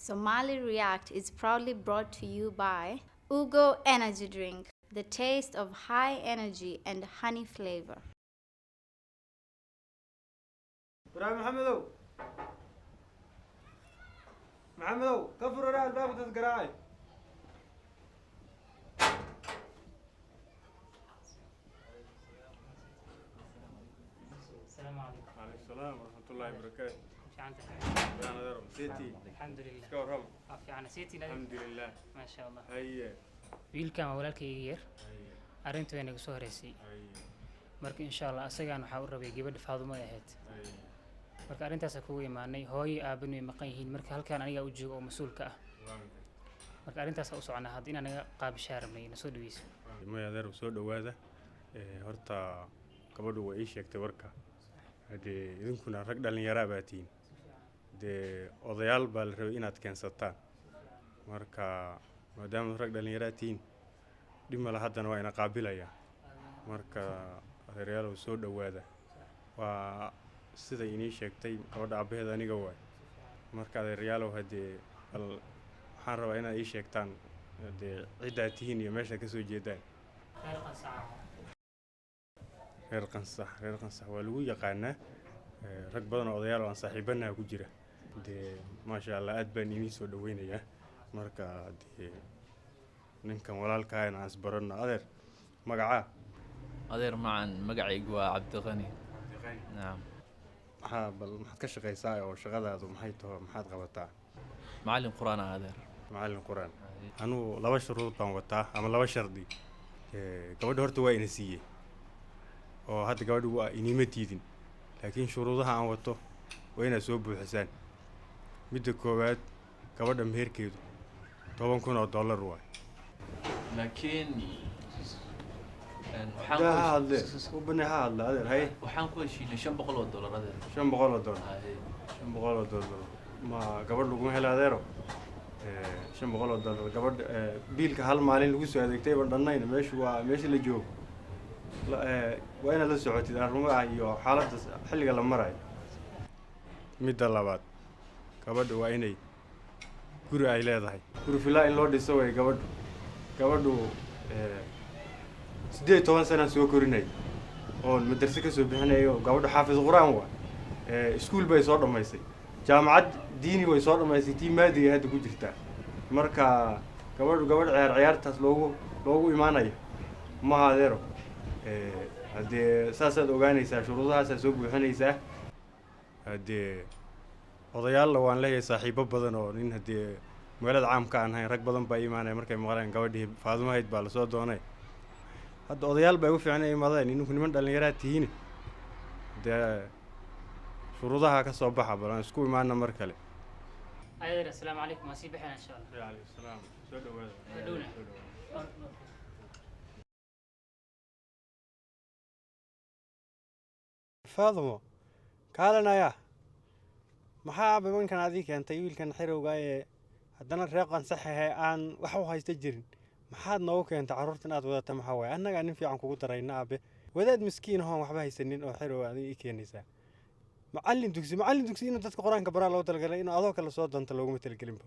Somali React is proudly brought to you by Ugo Energy Drink, the taste of high energy and honey flavor. محمدو كفر وراء الباب وتذكراي. السلام عليكم. وعليكم السلام ورحمة الله وبركاته. في عندك أنا درب سيتي. الحمد لله. كورهم. في عنا سيتي نادي. الحمد لله. ما شاء الله. هيا. wiilkan waa walaalkayga yar هيا. arrintu way nagu soo horeysay هيا. marka insha Allah asagaan waxaa u rabay gabadha Faadumo ay ahayd هيا. marka arrintaas aan kugu imaanay hooyo aabban way maqan yihiin marka halkaan aniga u joogo oo mas'uulka ah marka arrintaas u soconaa hadda inaan naga qaabishaarnay na soo dhaweyso ما يقدر سود وهذا هرتا كبروا وإيش يكتوركا هذي إذن كنا رجل النيرة باتين ده أضيال بالروين أتكن ستان مركا ما دام رجل النيرة تين دي ما لحد أنا وين قابلة يا مركا الريال وسود وهذا وسيدا إنيش يكتي كبر عبيه ذاني جواي مركا الريال وهذي الحر وين إيش يكتان ده عدتين يمشي كسو جدان reer qansax waa lagu yaqaanaa rag badan oo odayaal aan saaxiibanaha ku jira de maasha Allah aad baan inii soo dhaweynayaa marka de ninkan walaalka aan asbarano adeer magaca adeer macaan magacaygu waa Cabdiqani naam bal maxaad ka shaqaysaa oo shaqadaadu maxay tahay maxaad qabataa macallin quraan adeer macallin quraan anu laba shuruud baan wataa ama laba shardi gabadha horta waa ina siiyay oo hadda gabadhu waa inima diidin laakiin shuruudaha aan wato waa inaad soo buuxisaan midda koowaad gabadha meherkeedu $10,000 waay laakiin waxaan ku heshiinay $500 adeer $500 ma gabadh laguma helo adeero $500 gabadh biilka hal maalin lagu soo adeegtay baan dhannayna meesha la joogo waa inaad la socotid arrimaha iyo xaaladda xilliga la marayo midda labaad gabadha waa inay guri ay leedahay guri filaa in loo dhiso way gabadhu 18 sano soo korinay oo madrasa ka soo bixinayo gabadhu xaafid quraan waa iskuul bay soo dhamaysay jaamacad diini way soo dhamaysay tii maadiga hadda ku jirta marka gabadh ciyaartaas loogu imaanayo ma adeero haddii saasaad ogaanaysaa shuruudahaasaa soo buuxinaysaa haddii odayaalla waan leeyahay saaxiibo badan oo nin haddii magaalada caamka aan ahayn rag badan baa imaanaya markay maqleen gabadhii Faadumahayd baa lasoo doonay hadda odayaal baa ugu fiican inay imaadeen inuu niman dhallinyaraad tihiin dee shuruudaha ka soo baxa bal aan isku imaana mar kale adeer assalaamu calaykum waa sii bixinaa insha Allah waalaikum salaam soo dhawaada Faadumo kaalanaya maxaa babankan adii keentay wiilkan xirowga ee haddana reer qansax ah aan wax u haysta jirin maxaad noogu keentay carruurtan aad wadata maxaa waaye annaga nin fiican kugu darayna aabe wadaad miskiin ahoon waxba haysanin oo xirow adii ii keenaysaa macallin dugsi inuu dadka quraanka baraa loo talagalay inuu adoo kale soo doonto looguma talagelinba